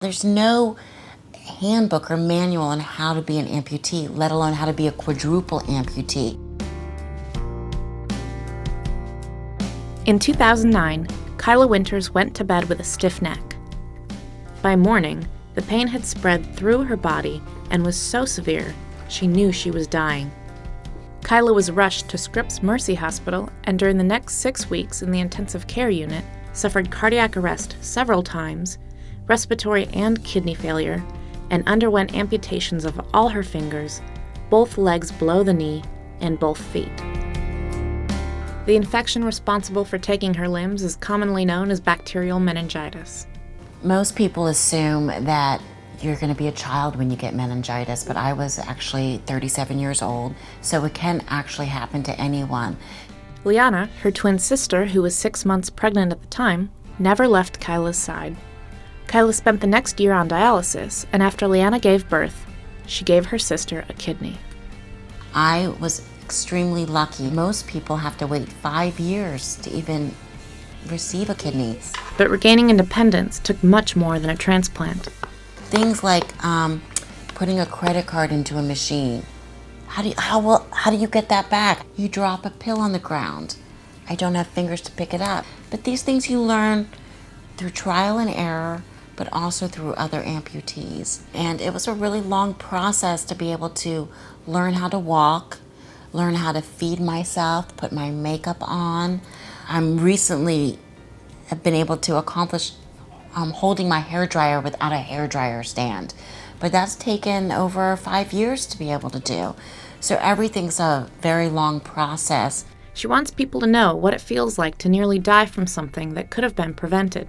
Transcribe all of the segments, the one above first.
There's no handbook or manual on how to be an amputee, let alone how to be a quadruple amputee. In 2009, Kyla Winters went to bed with a stiff neck. By morning, the pain had spread through her body and was so severe, she knew she was dying. Kyla was rushed to Scripps Mercy Hospital and during the next 6 weeks in the intensive care unit, suffered cardiac arrest several times, respiratory and kidney failure, and underwent amputations of all her fingers, both legs below the knee, and both feet. The infection responsible for taking her limbs is commonly known as bacterial meningitis. Most people assume that you're going to be a child when you get meningitis, but I was actually 37 years old, so it can actually happen to anyone. Liana, her twin sister, who was 6 months pregnant at the time, never left Kyla's side. Kyla spent the next year on dialysis, and after Liana gave birth, she gave her sister a kidney. I was extremely lucky. Most people have to wait 5 years to even receive a kidney. But regaining independence took much more than a transplant. Things like putting a credit card into a machine. How do you get that back? You drop a pill on the ground. I don't have fingers to pick it up. But these things you learn through trial and error, but also through other amputees. And it was a really long process to be able to learn how to walk, learn how to feed myself, put my makeup on. I'm recently have been able to accomplish holding my hairdryer without a hairdryer stand. But that's taken over 5 years to be able to do. So everything's a very long process. She wants people to know what it feels like to nearly die from something that could have been prevented,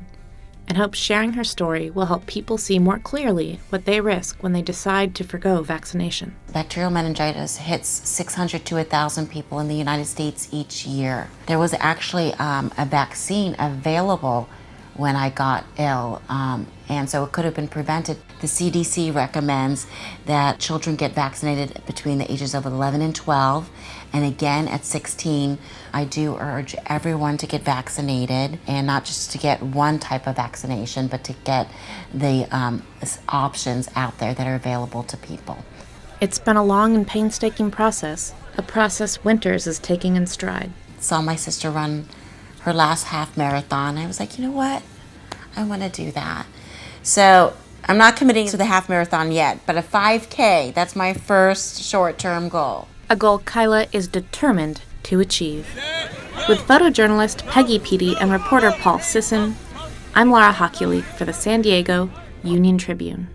and hopes sharing her story will help people see more clearly what they risk when they decide to forgo vaccination. Bacterial meningitis hits 600 to 1,000 people in the United States each year. There was actually a vaccine available when I got ill, and so it could have been prevented. The CDC recommends that children get vaccinated between the ages of 11 and 12, and again at 16. I do urge everyone to get vaccinated, and not just to get one type of vaccination, but to get the options out there that are available to people. It's been a long and painstaking process, a process Winters is taking in stride. Saw my sister run her last half marathon. I was like, you know what? I want to do that. So I'm not committing to the half marathon yet, but a 5K, that's my first short-term goal. A goal Kyla is determined to achieve. With photojournalist Peggy Petey and reporter Paul Sisson, I'm Laura Hockley for the San Diego Union-Tribune.